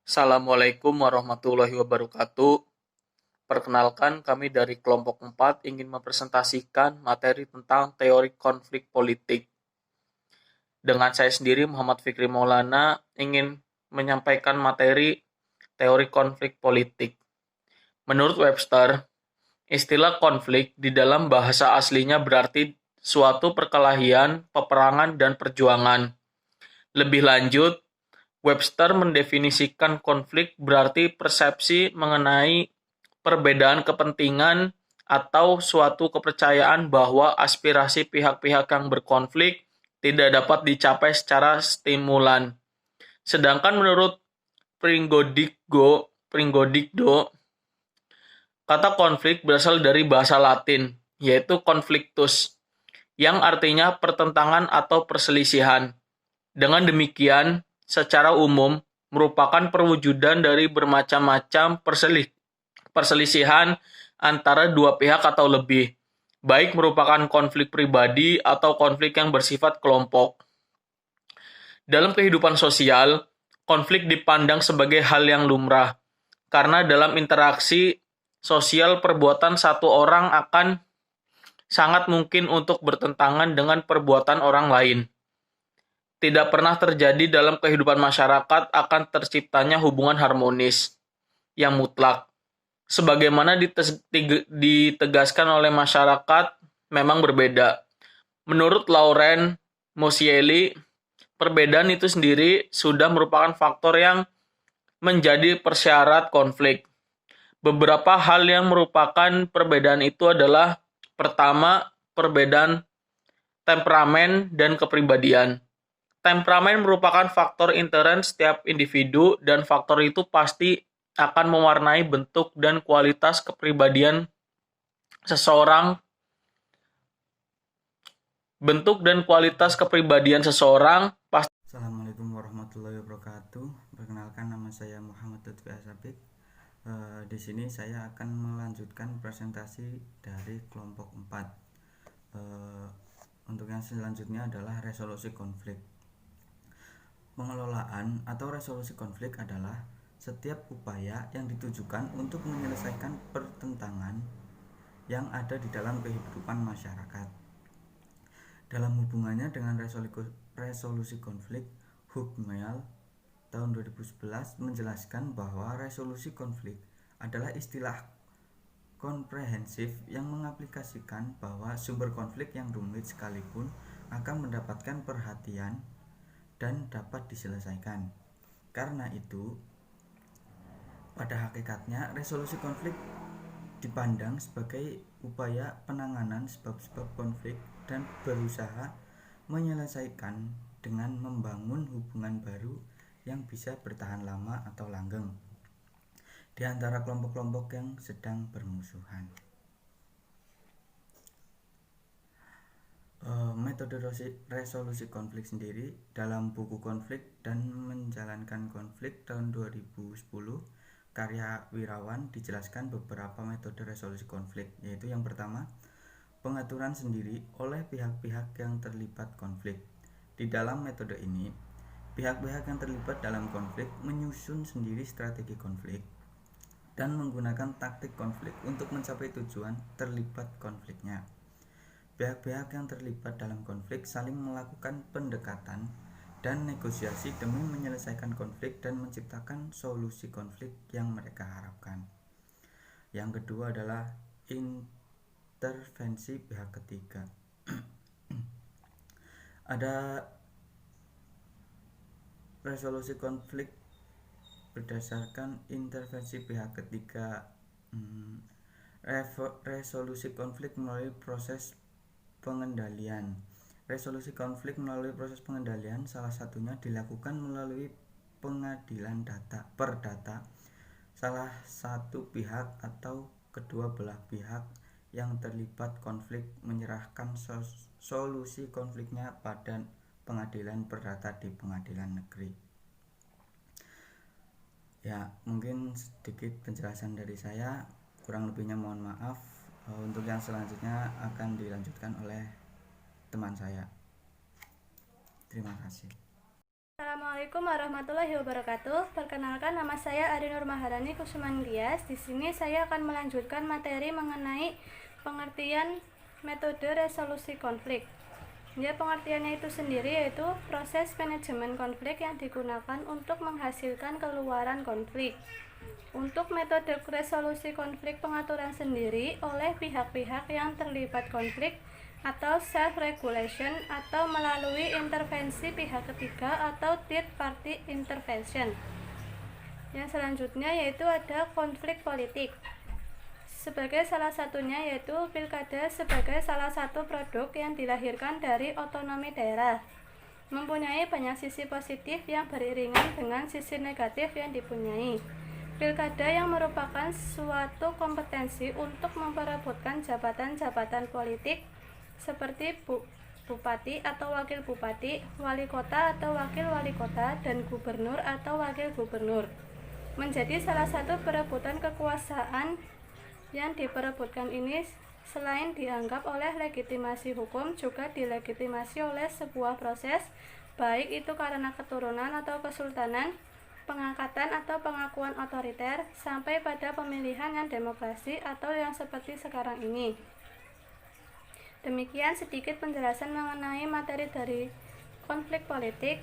Assalamualaikum warahmatullahi wabarakatuh. Perkenalkan, kami dari kelompok 4 ingin mempresentasikan materi tentang teori konflik politik. Dengan saya sendiri, Muhammad Fikri Maulana, ingin menyampaikan materi teori konflik politik. Menurut Webster, istilah konflik di dalam bahasa aslinya berarti suatu perkelahian, peperangan, dan perjuangan. Lebih lanjut, Webster mendefinisikan konflik berarti persepsi mengenai perbedaan kepentingan atau suatu kepercayaan bahwa aspirasi pihak-pihak yang berkonflik tidak dapat dicapai secara stimulan. Sedangkan menurut Pringgodikdo, kata konflik berasal dari bahasa Latin, yaitu conflictus, yang artinya pertentangan atau perselisihan. Dengan demikian, secara umum, merupakan perwujudan dari bermacam-macam perselisihan antara dua pihak atau lebih, baik merupakan konflik pribadi atau konflik yang bersifat kelompok. Dalam kehidupan sosial, konflik dipandang sebagai hal yang lumrah, karena dalam interaksi sosial perbuatan satu orang akan sangat mungkin untuk bertentangan dengan perbuatan orang lain. Tidak pernah terjadi dalam kehidupan masyarakat akan terciptanya hubungan harmonis yang mutlak. Sebagaimana ditegaskan oleh masyarakat memang berbeda. Menurut Laurent Mosielli, perbedaan itu sendiri sudah merupakan faktor yang menjadi persyarat konflik. Beberapa hal yang merupakan perbedaan itu adalah: pertama, perbedaan temperamen dan kepribadian. Temperamen merupakan faktor intern setiap individu dan faktor itu pasti akan mewarnai bentuk dan kualitas kepribadian seseorang. Assalamualaikum warahmatullahi wabarakatuh. Perkenalkan, nama saya Muhammad Lutfi Asabik. Di sini saya akan melanjutkan presentasi dari kelompok 4. Untuk yang selanjutnya adalah resolusi konflik. Pengelolaan atau resolusi konflik adalah setiap upaya yang ditujukan untuk menyelesaikan pertentangan yang ada di dalam kehidupan masyarakat. Dalam hubungannya dengan resolusi konflik, Hugmel tahun 2011 menjelaskan bahwa resolusi konflik adalah istilah komprehensif yang mengaplikasikan bahwa sumber konflik yang rumit sekalipun akan mendapatkan perhatian dan dapat diselesaikan. Karena itu, pada hakikatnya resolusi konflik dipandang sebagai upaya penanganan sebab-sebab konflik dan berusaha menyelesaikan dengan membangun hubungan baru yang bisa bertahan lama atau langgeng di antara kelompok-kelompok yang sedang bermusuhan. Metode resolusi konflik sendiri dalam buku Konflik dan Menjalankan Konflik tahun 2010 karya Wirawan dijelaskan beberapa metode resolusi konflik, yaitu yang pertama, pengaturan sendiri oleh pihak-pihak yang terlibat konflik. Di dalam metode ini, pihak-pihak yang terlibat dalam konflik menyusun sendiri strategi konflik dan menggunakan taktik konflik untuk mencapai tujuan terlibat konfliknya. Pihak-pihak yang terlibat dalam konflik saling melakukan pendekatan dan negosiasi demi menyelesaikan konflik dan menciptakan solusi konflik yang mereka harapkan. Yang kedua adalah intervensi pihak ketiga. Ada resolusi konflik berdasarkan intervensi pihak ketiga. Resolusi konflik melalui proses pengendalian. Resolusi konflik melalui proses pengendalian salah satunya dilakukan melalui pengadilan perdata. Salah satu pihak atau kedua belah pihak yang terlibat konflik menyerahkan solusi konfliknya pada pengadilan perdata di pengadilan negeri. Ya, mungkin sedikit penjelasan dari saya, kurang lebihnya mohon maaf. Untuk yang selanjutnya akan dilanjutkan oleh teman saya. Terima kasih. Assalamualaikum warahmatullahi wabarakatuh. Perkenalkan, nama saya Ari Nur Maharani Kusumandias. Di sini saya akan melanjutkan materi mengenai pengertian metode resolusi konflik. Ya, pengertiannya itu sendiri yaitu proses manajemen konflik yang digunakan untuk menghasilkan keluaran konflik. Untuk metode resolusi konflik pengaturan sendiri oleh pihak-pihak yang terlibat konflik atau self-regulation atau melalui intervensi pihak ketiga atau third party intervention. Yang selanjutnya yaitu ada konflik politik. Sebagai salah satunya yaitu pilkada sebagai salah satu produk yang dilahirkan dari otonomi daerah. Mempunyai banyak sisi positif yang beriringan dengan sisi negatif yang dipunyai. Pilkada yang merupakan suatu kompetensi untuk memperebutkan jabatan-jabatan politik seperti bupati atau wakil bupati, wali kota atau wakil wali kota, dan gubernur atau wakil gubernur. Menjadi salah satu perebutan kekuasaan yang diperebutkan ini selain dianggap oleh legitimasi hukum juga dilegitimasi oleh sebuah proses, baik itu karena keturunan atau kesultanan, pengangkatan atau pengakuan otoriter, sampai pada pemilihan yang demokrasi atau yang seperti sekarang ini. Demikian sedikit penjelasan mengenai materi dari konflik politik.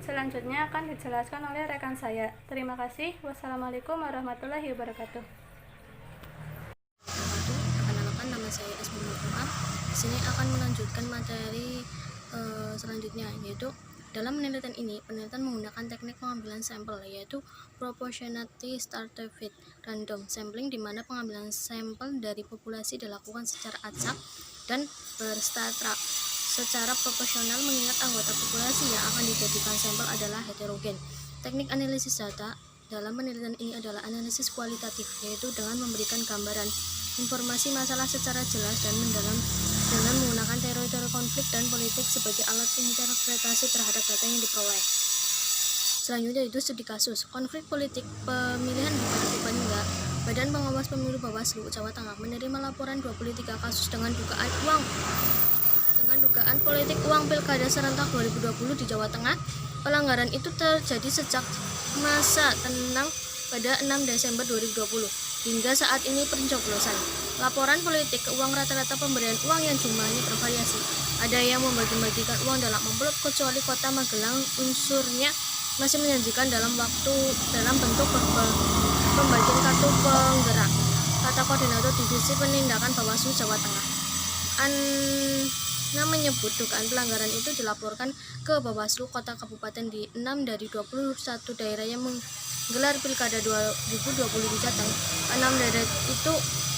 Selanjutnya akan dijelaskan oleh rekan saya. Terima kasih. Wassalamualaikum warahmatullahi wabarakatuh. Perkenalkan, nama saya Asmina Umar. Di sini akan melanjutkan materi selanjutnya, yaitu dalam penelitian ini, penelitian menggunakan teknik pengambilan sampel, yaitu proportionality stratified random sampling, di mana pengambilan sampel dari populasi dilakukan secara acak dan berstrata secara proporsional, mengingat anggota populasi yang akan dijadikan sampel adalah heterogen. Teknik analisis data dalam penelitian ini adalah analisis kualitatif, yaitu dengan memberikan gambaran informasi masalah secara jelas dan mendalam dengan menggunakan teori-teori konflik dan politik sebagai alat interpretasi terhadap data yang diperoleh. Selanjutnya itu studi kasus konflik politik pemilihan Bupati Purbalingga. Badan Pengawas Pemilu Bawaslu Jawa Tengah menerima laporan 23 kasus dengan dugaan politik uang pilkada serentak 2020 di Jawa Tengah. Pelanggaran itu terjadi sejak masa tenang pada 6 Desember 2020 hingga saat ini pencoblosan. Laporan politik uang rata-rata pemberian uang yang jumlahnya bervariasi. Ada yang membagi-bagikan uang dalam envelope, kecuali Kota Magelang unsurnya masih menjanjikan dalam bentuk pembagian kartu penggerak, kata Koordinator Divisi Penindakan Bawaslu Jawa Tengah. Menyebut dugaan pelanggaran itu dilaporkan ke Bawaslu Kota Kabupaten di 6 dari 21 daerah yang menggelar Pilkada 2020 di Jateng. 6 daerah itu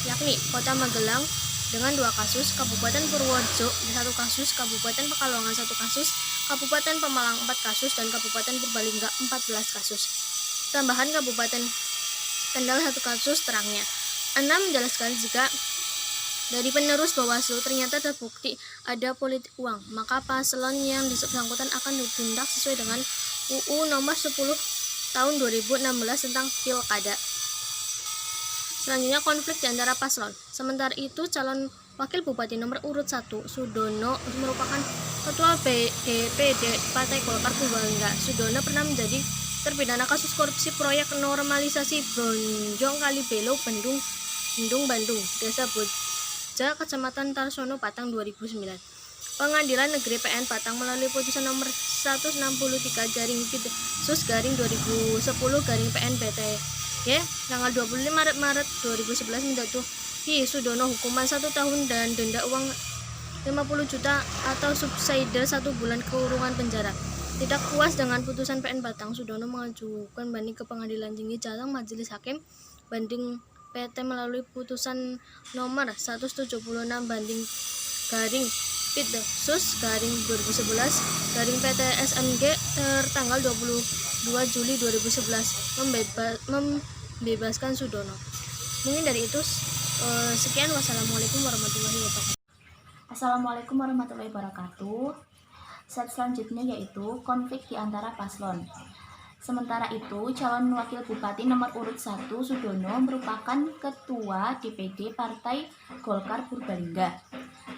yakni Kota Magelang dengan 2 kasus, Kabupaten Purworejo 1 kasus, Kabupaten Pekalongan 1 kasus, Kabupaten Pemalang 4 kasus, dan Kabupaten Purbalingga 14 kasus. Tambahan Kabupaten Kendal 1 kasus terangnya. 6 menjelaskan jika dari penerus Bawaslu ternyata terbukti ada politik uang, maka paslon yang bersangkutan akan ditindak sesuai dengan UU nomor 10 tahun 2016 tentang Pilkada. Selanjutnya konflik di antara paslon. Sementara itu calon wakil bupati nomor urut 1 Sudono merupakan ketua DPD Partai Golkar Purbalingga. Sudono pernah menjadi terpidana kasus korupsi proyek normalisasi Bronjong Kalibelo Bandung, Desa Boja, Kecamatan Tarsono, Batang 2009. Pengadilan Negeri PN Batang melalui putusan nomor 160/Sus/2010/PN tanggal 25 Maret 2011 menjatuhi Sudono hukuman 1 tahun dan denda uang 50 juta atau subsidi 1 bulan kurungan penjara. Tidak puas dengan putusan PN Batang, Sudono mengajukan banding ke Pengadilan Tinggi Jateng. Majelis Hakim banding PT melalui putusan nomor 176/Pit/Sus/2011/PT SMG tertanggal 22 Juli 2011 membebaskan Sudono. Mungkin dari itu sekian. Wassalamualaikum warahmatullahi wabarakatuh. Assalamualaikum warahmatullahi wabarakatuh. Slide selanjutnya yaitu konflik di antara paslon. Sementara itu, calon wakil bupati nomor urut 1 Sudono merupakan ketua DPD Partai Golkar Purbalingga.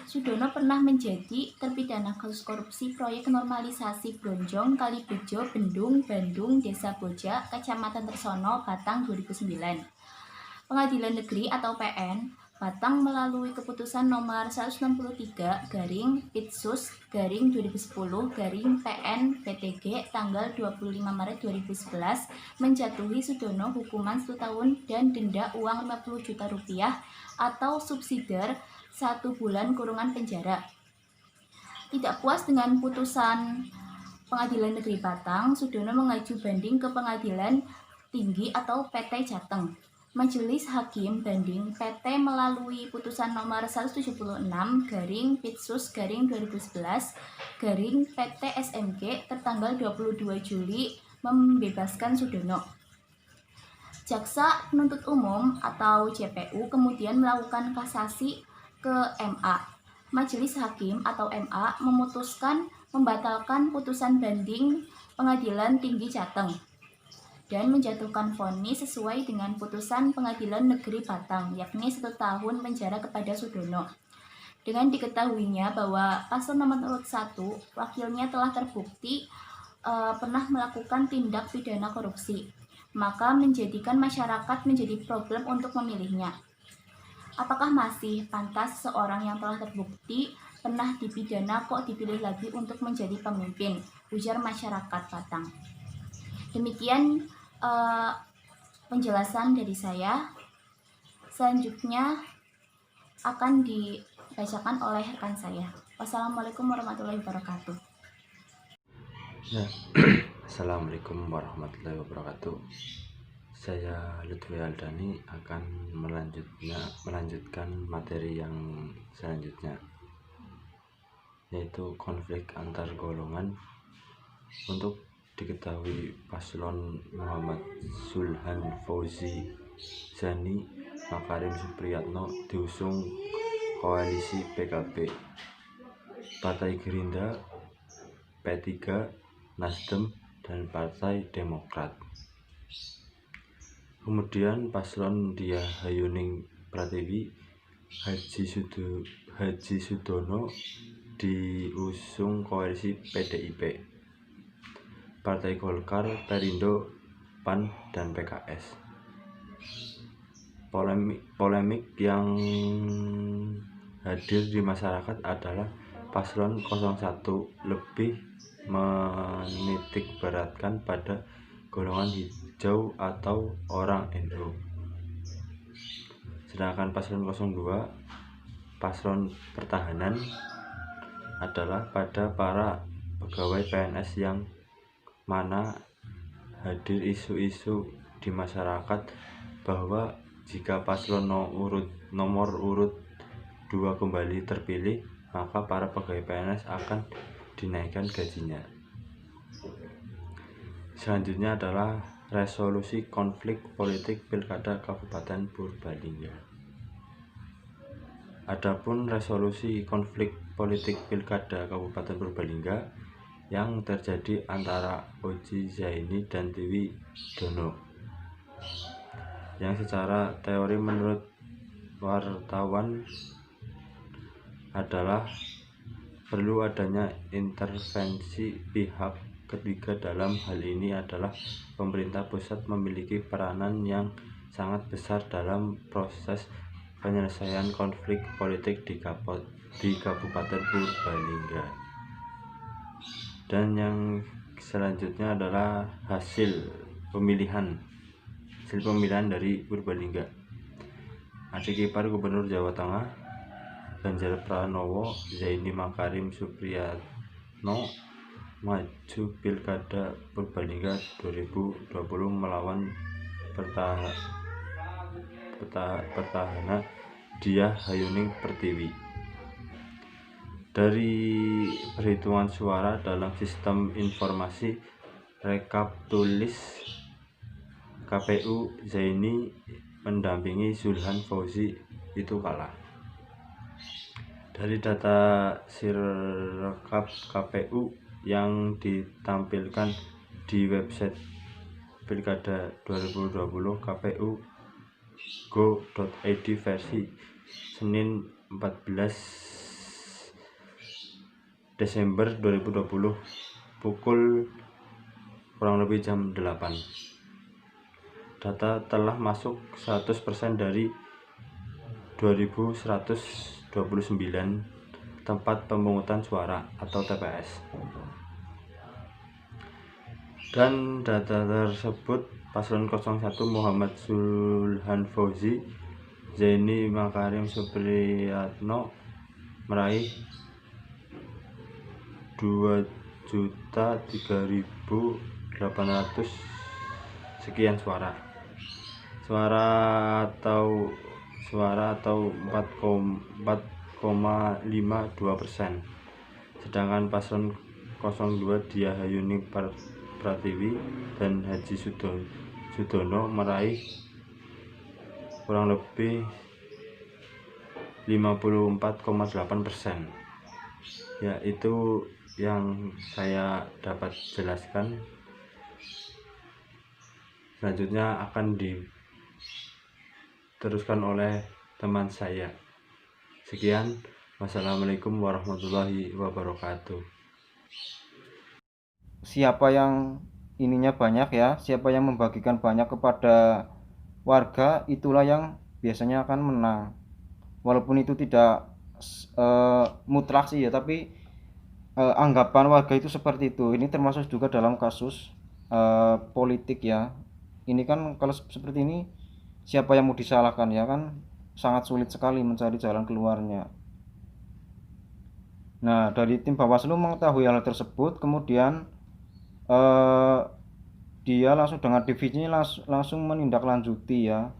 Sudono pernah menjadi terpidana kasus korupsi proyek normalisasi Bronjong, Kalibejo, Bendung, Bandung, Desa Boja, Kecamatan Tersono, Batang 2009. Pengadilan Negeri atau PN Batang melalui keputusan nomor 163 Pitsus 2010 PN PTG tanggal 25 Maret 2011 menjatuhi Sudono hukuman 1 tahun dan denda uang 50 juta rupiah atau subsidiar 1 bulan kurungan penjara. Tidak puas dengan putusan Pengadilan Negeri Batang, Sudono mengajukan banding ke Pengadilan Tinggi atau PT Jateng. Majelis Hakim Banding PT melalui putusan nomor 176 Pitsus 2011 PT SMG tertanggal 22 Juli membebaskan Sudono. Jaksa Penuntut Umum atau JPU kemudian melakukan kasasi ke MA. Majelis Hakim atau MA memutuskan membatalkan putusan banding Pengadilan Tinggi Jateng dan menjatuhkan vonis sesuai dengan putusan Pengadilan Negeri Batang, yakni 1 tahun penjara kepada Sudono. Dengan diketahuinya bahwa paslon nomor urut 1 wakilnya telah terbukti pernah melakukan tindak pidana korupsi, maka menjadikan masyarakat menjadi problem untuk memilihnya. Apakah masih pantas seorang yang telah terbukti pernah dipidana kok dipilih lagi untuk menjadi pemimpin? Ujar masyarakat Batang. Demikian penjelasan dari saya. Selanjutnya akan dibacakan oleh rekan saya. Wassalamualaikum warahmatullahi wabarakatuh. Ya. Assalamualaikum warahmatullahi wabarakatuh. Saya Lutfi Aldani akan melanjutkan materi yang selanjutnya, yaitu konflik antar golongan. Untuk diketahui, paslon Muhammad Zulhan Fauzi Zani Makarim Supriyatno diusung koalisi PKB, Partai Gerindra, P3, Nasdem, dan Partai Demokrat. Kemudian paslon Diah Hayuning Pratiwi Haji Sudono diusung koalisi PDIP, Partai Golkar, Perindo, PAN, dan PKS. Polemik yang hadir di masyarakat adalah paslon 01 lebih menitikberatkan pada golongan hijau atau orang NU. Sedangkan paslon 02, paslon pertahanan, adalah pada para pegawai PNS yang mana hadir isu-isu di masyarakat bahwa jika paslon nomor urut 2 kembali terpilih, maka para pegawai PNS akan dinaikkan gajinya. Selanjutnya adalah resolusi konflik politik Pilkada Kabupaten Purbalingga. Adapun resolusi konflik politik Pilkada Kabupaten Purbalingga yang terjadi antara Oji Zaini dan Dewi Dono, yang secara teori menurut wartawan adalah perlu adanya intervensi pihak ketiga. Dalam hal ini adalah pemerintah pusat memiliki peranan yang sangat besar dalam proses penyelesaian konflik politik di Kabupaten Purbalingga. Dan yang selanjutnya adalah hasil pemilihan dari Purbalingga. Adik ipar Gubernur Jawa Tengah Ganjar Pranowo, Zaini Makarim Supriyatno, maju Pilkada Purbalingga 2020 melawan petahana Diah Hayuning Pertiwi. Dari perhitungan suara dalam sistem informasi Rekaptulis KPU, Zaini mendampingi Zulhan Fauzi itu kalah. Dari data Sirekap KPU yang ditampilkan di website Pilkada 2020 kpu.go.id versi Senin 14 Desember 2020 pukul kurang lebih jam 8. Data telah masuk 100% dari 2129 tempat pemungutan suara atau TPS. Dan data tersebut paslon 01 Muhammad Zulhan Fauzi Zaini Makarim Supriyatno meraih 2.003.800 sekian suara atau 4,52%. Sedangkan paslon 02 Diah Hayuni Pratiwi dan Haji Sudono meraih kurang lebih 54,8%. Ya, itu yang saya dapat jelaskan. Selanjutnya akan diteruskan oleh teman saya. Sekian, wassalamualaikum warahmatullahi wabarakatuh. Siapa yang ininya banyak ya, siapa yang membagikan banyak kepada warga, itulah yang biasanya akan menang. Walaupun itu tidak mutlak sih ya, tapi anggapan warga itu seperti itu. Ini termasuk juga dalam kasus politik ya. Ini kan kalau seperti ini, siapa yang mau disalahkan ya kan, sangat sulit sekali mencari jalan keluarnya. Nah, dari tim Bawaslu mengetahui hal tersebut, kemudian dia langsung dengan divisinya langsung menindaklanjuti ya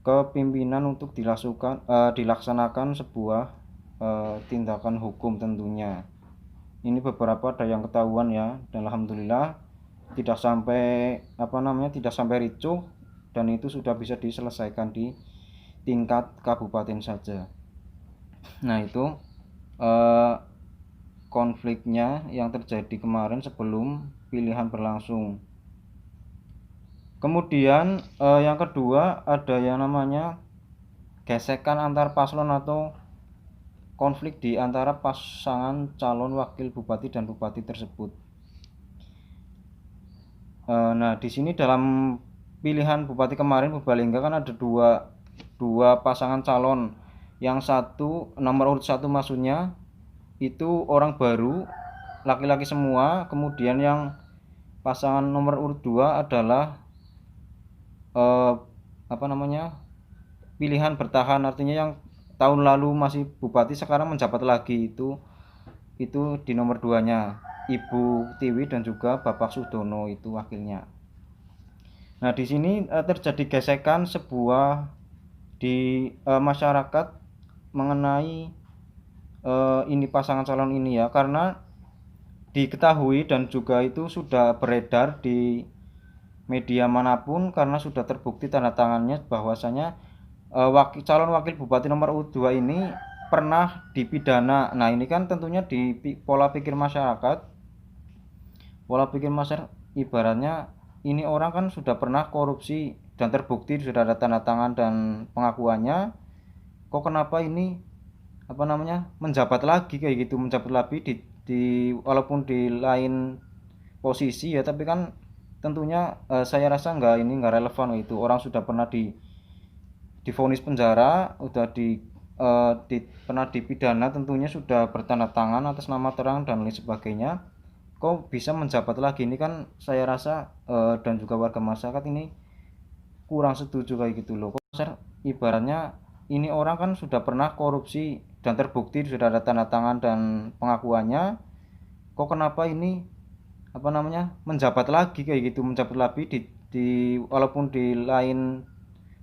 ke pimpinan untuk dilaksanakan sebuah tindakan hukum tentunya. Ini beberapa ada yang ketahuan ya, dan alhamdulillah tidak sampai ricuh, dan itu sudah bisa diselesaikan di tingkat kabupaten saja. Nah, itu konfliknya yang terjadi kemarin sebelum pilihan berlangsung. Kemudian yang kedua ada yang namanya gesekan antar paslon atau konflik di antara pasangan calon wakil bupati dan bupati tersebut. Nah, di sini dalam pilihan bupati kemarin Purbalingga kan ada dua pasangan calon. Yang satu nomor urut 1 maksudnya itu orang baru, laki-laki semua. Kemudian yang pasangan nomor urut 2 adalah pilihan bertahan, artinya yang tahun lalu masih bupati sekarang menjabat lagi, itu di nomor 2-nya Ibu Tiwi dan juga Bapak Sudono itu wakilnya. Nah, di sini terjadi gesekan sebuah di masyarakat mengenai ini pasangan calon ini ya, karena diketahui dan juga itu sudah beredar di media manapun karena sudah terbukti tanda tangannya bahwasanya calon wakil bupati nomor urut 2 ini pernah dipidana. Nah, ini kan tentunya di pola pikir masyarakat ibaratnya ini orang kan sudah pernah korupsi dan terbukti, sudah ada tanda tangan dan pengakuannya, kok kenapa ini menjabat lagi kayak gitu, menjabat lagi di walaupun di lain posisi ya, tapi kan tentunya saya rasa nggak relevan itu. Orang sudah pernah divonis penjara, udah pernah dipidana, tentunya sudah bertanda tangan atas nama terang dan lain sebagainya, kok bisa menjabat lagi. Ini kan saya rasa dan juga warga masyarakat ini kurang setuju kayak gitu loh. Kok ibaratnya ini orang kan sudah pernah korupsi dan terbukti, sudah ada tanda tangan dan pengakuannya, kok kenapa ini menjabat lagi kayak gitu, menjabat lagi di walaupun di lain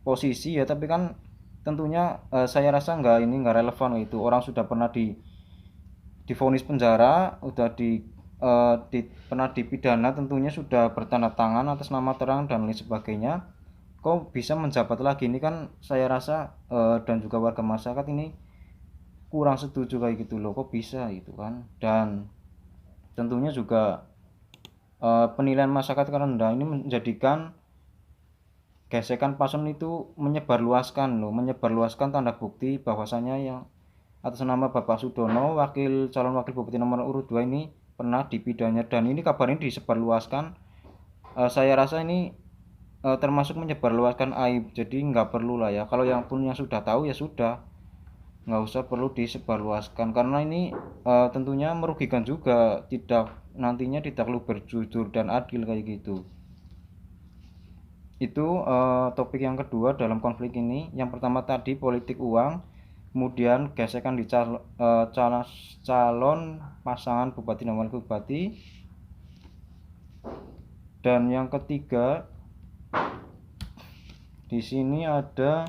posisi ya, tapi kan tentunya saya rasa nggak relevan itu. Orang sudah pernah divonis penjara, udah pernah dipidana, tentunya sudah bertanda tangan atas nama terang dan lain sebagainya, kok bisa menjabat lagi. Ini kan saya rasa dan juga warga masyarakat ini kurang setuju kayak gitu loh, kok bisa gitu kan. Dan tentunya juga penilaian masyarakat rendah ini menjadikan gesekan paslon itu menyebarluaskan tanda bukti bahwasanya yang atas nama Bapak Sudono, calon wakil bupati nomor urut 2 ini pernah dipidana, dan ini kabar ini disebarluaskan. Saya rasa ini termasuk menyebarluaskan aib, jadi nggak perlu lah ya, kalau yang sudah tahu ya sudah, nggak usah perlu disebarluaskan, karena ini tentunya merugikan juga, nantinya tidak perlu berjujur dan adil kayak gitu. Itu topik yang kedua dalam konflik ini. Yang pertama tadi politik uang, kemudian gesekan di calon pasangan bupati dan wakil bupati, dan yang ketiga di sini ada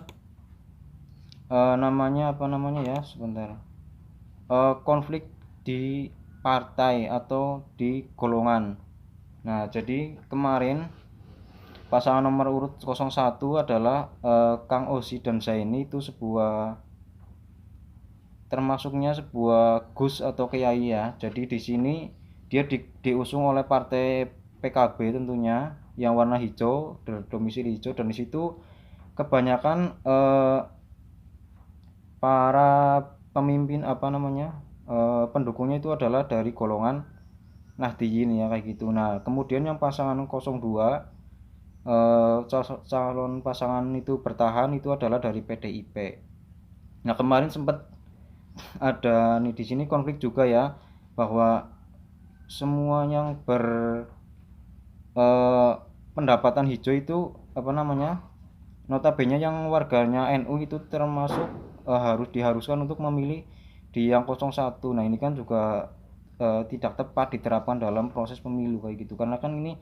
konflik di partai atau di golongan. Nah, jadi kemarin pasangan nomor urut 01 adalah Kang Osi dan Zaini, itu termasuknya sebuah gus atau kiai ya. Jadi di sini dia diusung oleh partai PKB tentunya, yang warna hijau, domisili hijau, dan di situ kebanyakan para pemimpin pendukungnya itu adalah dari golongan Nahdiyin ya kayak gitu. Nah, kemudian yang pasangan 02, calon pasangan itu bertahan itu adalah dari PDIP. Nah, kemarin sempat ada nih di sini konflik juga ya, bahwa semua yang pendapatan hijau itu notabene yang warganya NU itu termasuk diharuskan untuk memilih di yang 01. Nah, ini kan juga tidak tepat diterapkan dalam proses pemilu kayak gitu, karena kan ini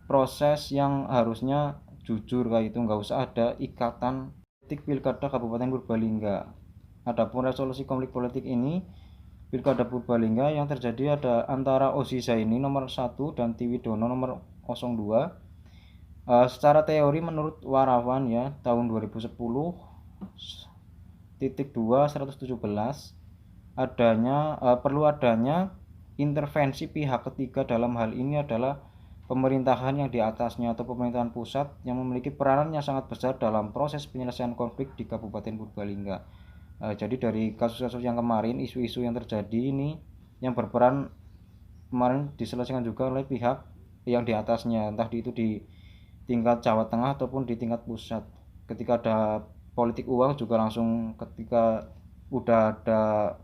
proses yang harusnya jujur kayak itu, nggak usah ada ikatan politik pilkada Kabupaten Purbalingga. Adapun resolusi konflik politik ini pilkada Purbalingga yang terjadi ada antara Osi Zaini nomor 1 dan Tiwidono nomor 02. Secara teori menurut Warawan ya, tahun 2010 titik 2 117 perlu adanya intervensi pihak ketiga. Dalam hal ini adalah pemerintahan yang di atasnya atau pemerintahan pusat yang memiliki peranan yang sangat besar dalam proses penyelesaian konflik di Kabupaten Purbalingga. Jadi dari kasus-kasus yang kemarin, isu-isu yang terjadi ini yang berperan kemarin diselesaikan juga oleh pihak yang di atasnya, entah itu di tingkat Jawa Tengah ataupun di tingkat pusat. Ketika ada politik uang juga langsung, ketika udah ada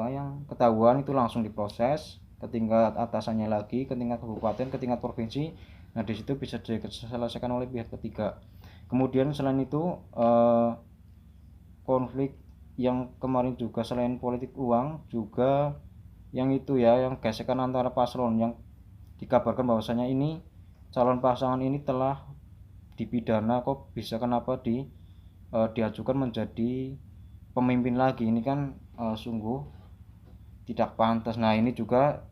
yang ketahuan itu langsung diproses ke tingkat atasannya lagi, ke tingkat kabupaten, ke tingkat provinsi. Nah, di situ bisa diselesaikan oleh pihak ketiga. Kemudian selain itu konflik yang kemarin juga selain politik uang juga yang gesekan antara paslon, yang dikabarkan bahwasanya ini calon pasangan ini telah dipidana, kenapa diajukan menjadi pemimpin lagi. Ini kan sungguh tidak pantas. Nah, ini juga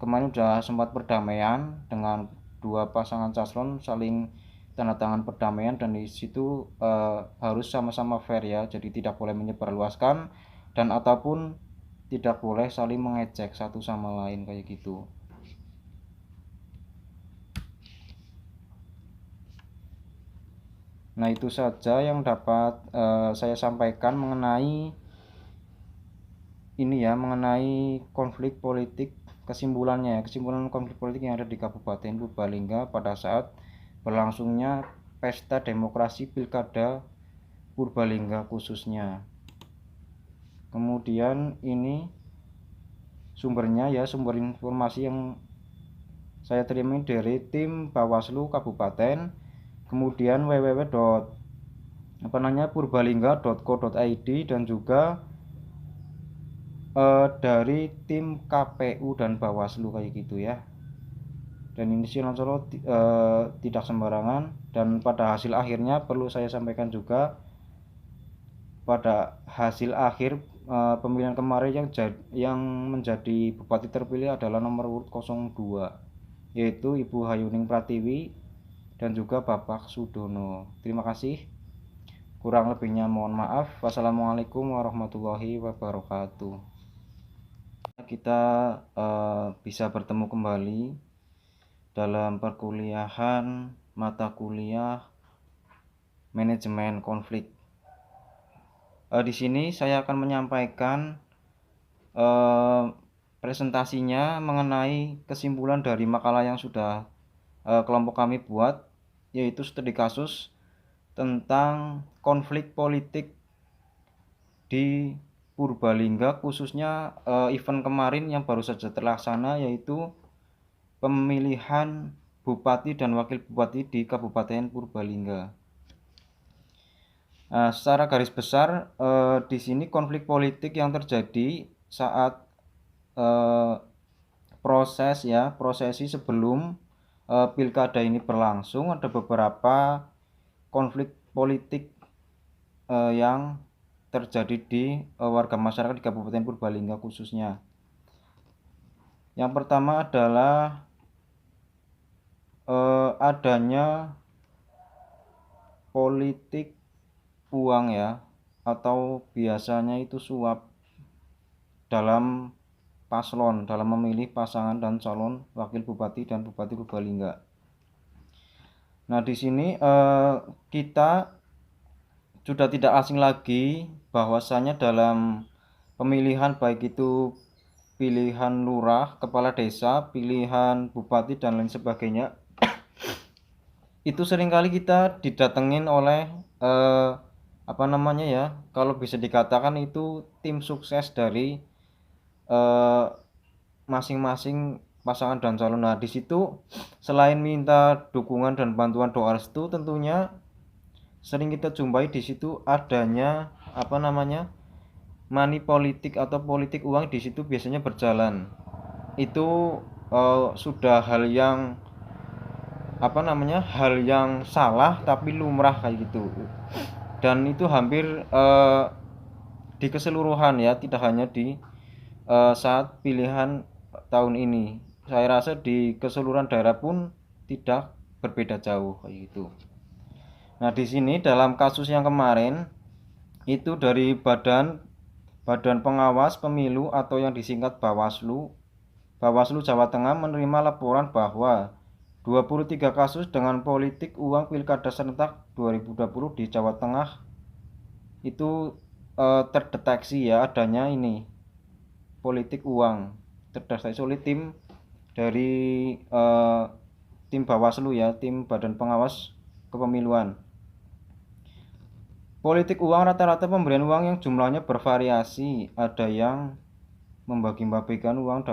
kemarin sudah sempat perdamaian dengan dua pasangan calon, saling tanda tangan perdamaian, dan di situ harus sama-sama fair ya, jadi tidak boleh menyebarluaskan dan ataupun tidak boleh saling mengejek satu sama lain kayak gitu. Nah, itu saja yang dapat saya sampaikan mengenai konflik politik. Kesimpulan konflik politik yang ada di Kabupaten Purbalingga pada saat berlangsungnya pesta demokrasi pilkada Purbalingga khususnya. Kemudian ini sumbernya ya, sumber informasi yang saya terima dari tim Bawaslu Kabupaten, kemudian purbalingga.co.id, dan juga dari tim KPU dan Bawaslu kayak gitu ya. Dan ini Silon Solo tidak sembarangan, dan pada hasil akhirnya perlu saya sampaikan juga, pada hasil akhir pemilihan kemarin yang menjadi bupati terpilih adalah nomor urut 02, yaitu Ibu Hayuning Pratiwi dan juga Bapak Sudono. Terima kasih. Kurang lebihnya mohon maaf. Wassalamualaikum warahmatullahi wabarakatuh. Kita bisa bertemu kembali dalam perkuliahan mata kuliah manajemen konflik. Di sini saya akan menyampaikan presentasinya mengenai kesimpulan dari makalah yang sudah kelompok kami buat, yaitu studi kasus tentang konflik politik di Purbalingga, khususnya event kemarin yang baru saja terlaksana, yaitu pemilihan bupati dan wakil bupati di Kabupaten Purbalingga. Nah, secara garis besar di sini konflik politik yang terjadi saat prosesi sebelum pilkada ini berlangsung, ada beberapa konflik politik yang terjadi di warga masyarakat di Kabupaten Purbalingga khususnya. Yang pertama adalah adanya politik uang ya, atau biasanya itu suap dalam paslon, dalam memilih pasangan dan calon wakil bupati dan bupati Purbalingga. Nah, di sini kita sudah tidak asing lagi bahwasanya dalam pemilihan, baik itu pilihan lurah, kepala desa, pilihan bupati dan lain sebagainya, itu seringkali kita didatengin oleh kalau bisa dikatakan itu tim sukses dari masing-masing pasangan dan calon. Nah, di situ selain minta dukungan dan bantuan doa restu, tentunya sering kita jumpai di situ adanya money politik atau politik uang di situ biasanya berjalan. Itu sudah hal yang salah tapi lumrah kayak gitu. Dan itu hampir di keseluruhan ya, tidak hanya di saat pilihan tahun ini. Saya rasa di keseluruhan daerah pun tidak berbeda jauh kayak gitu. Nah, di sini dalam kasus yang kemarin itu dari Badan Pengawas Pemilu atau yang disingkat Bawaslu Jawa Tengah menerima laporan bahwa 23 kasus dengan politik uang pilkada serentak 2020 di Jawa Tengah itu terdeteksi ya adanya ini politik uang, terdeteksi oleh tim dari tim Bawaslu ya, tim Badan Pengawas Kepemiluan. Politik uang rata-rata pemberian uang yang jumlahnya bervariasi, ada yang membagi-bagikan uang dalam